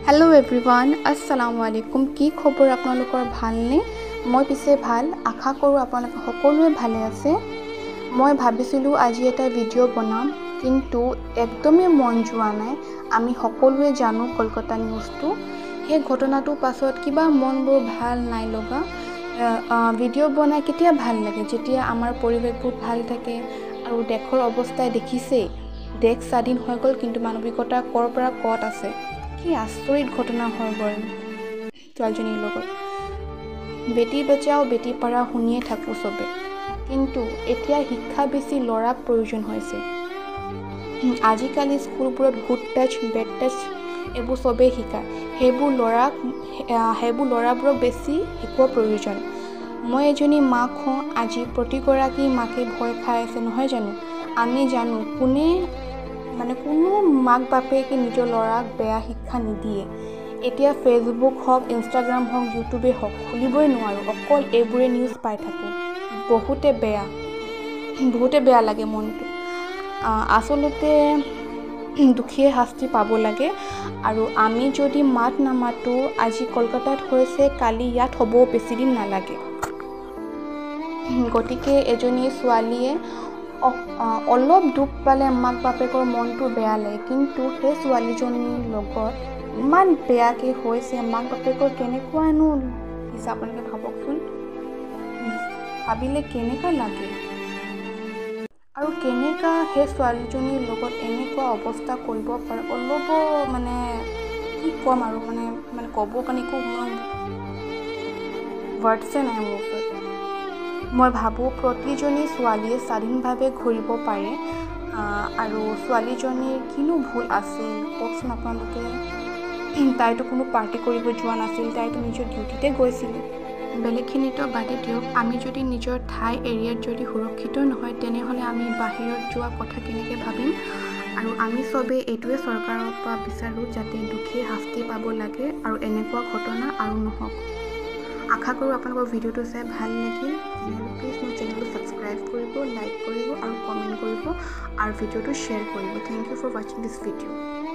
Hello everyone अस्सलामु आलैकुम की खबर आपनलोकर भालने मैं पिछे भाल आशा करूँ आपनलोक सकलोए भाले आछे। मैं भाबिसिलु आज एटा भिडिओ बनाम किन्तु एकदमै मन जोआ नाइ। आमी सकलोए जानो कलकाता निउजटो हे घटनाटोर पाছত किबा मनबोर भाल नाइ लगा। भिडिओ बनाइ केতিয়া भाल लागे जेतिया आमार परिवेशবোৰ भाल থাকে আৰু দেশৰ অৱস্থা দেখিছে। देश स्वाधीन হৈ গল কিন্তু মানৱিকতা কৰ পৰা কত আছে। কি আচৰিত ঘটনা হৈ গল ছোৱালীজনীৰ লগত। বেটি বচাও বেটি পঢ়াও শুনিয়ে থাকো সবে, কিন্তু এতিয়া শিক্ষা বেছি লৰাক প্ৰয়োজন হৈছে। আজিকালি স্কুলবোৰত গুড টাচ বেড টাচ এইবোৰ সবে শিকায়, সেইবোৰ লৰাবোৰক বেছি শিকোৱা প্ৰয়োজন। মই এজনী মাক হওঁ, আজি প্ৰতিগৰাকী মাকে ভয় খাই আছে নহয় জানো। আমি জানো কোনো মাক বাপেকে নিজৰ ল'ৰাক বেয়া শিক্ষা নিদিয়ে। এতিয়া ফেচবুক হওক ইনষ্টাগ্ৰাম হওক ইউটিউবে হওক খুলিবই নোৱাৰো, অকল এইবোৰে নিউজ পাই থাকোঁ। বহুতে বেয়া লাগে মনটো। আচলতে দুখীয়ে শাস্তি পাব লাগে আৰু আমি যদি মাত নামাতো, আজি কলকাতাত হৈছে কালি ইয়াত হ'ব বেছি দিন নালাগে। গতিকে এজনী ছোৱালীয়ে অলপ দুখ পালে মাক বাপেকৰ মনটো বেয়া লাগে, কিন্তু সেই ছোৱালীজনীৰ লগত ইমান বেয়াকৈ হৈছে। মাক বাপেকৰ কেনেকুৱানো দিছে আপোনালোকে ভাবকচোন, ভাবিলে কেনেকুৱা লাগে। আৰু কেনেকুৱা সেই ছোৱালীজনীৰ লগত এনেকুৱা অৱস্থা কৰিব পাৰে, অলপ কি ক'ম আৰু ক'ব কাৰণে একো ৱৰ্ডছে নাই মোৰ ওচৰত। মই ভাবোঁ প্ৰতিজনী ছোৱালীয়ে স্বাধীনভাৱে ঘূৰিব পাৰে আৰু ছোৱালীজনীৰ কিনো ভুল আছিল কওকচোন আপোনালোকে। তাইতো কোনো পাৰ্টি কৰিব যোৱা নাছিল, তাইতো নিজৰ ডিউটিতে গৈছিল। বেলেগখিনিতো বাদে দিয়ক, আমি যদি নিজৰ ঠাই এৰিয়াত যদি সুৰক্ষিত নহয় তেনেহ'লে আমি বাহিৰত যোৱা কথা কেনেকৈ ভাবিম। আৰু আমি চবেই এইটোৱে চৰকাৰৰ পৰা বিচাৰোঁ যাতে দুখীয়ে শাস্তি পাব লাগে আৰু এনেকুৱা ঘটনা আৰু নহওক। আশা কৰোঁ আপোনালোকৰ ভিডিঅ'টো চাই ভাল লাগিল। প্লিজ মোৰ চেনেলটো ছাবস্ক্ৰাইব কৰিব, লাইক কৰিব আৰু কমেণ্ট কৰিব আৰু ভিডিঅ'টো শ্বেয়াৰ কৰিব। থেংক ইউ ফৰ ৱাচিং দিছ ভিডিঅ'।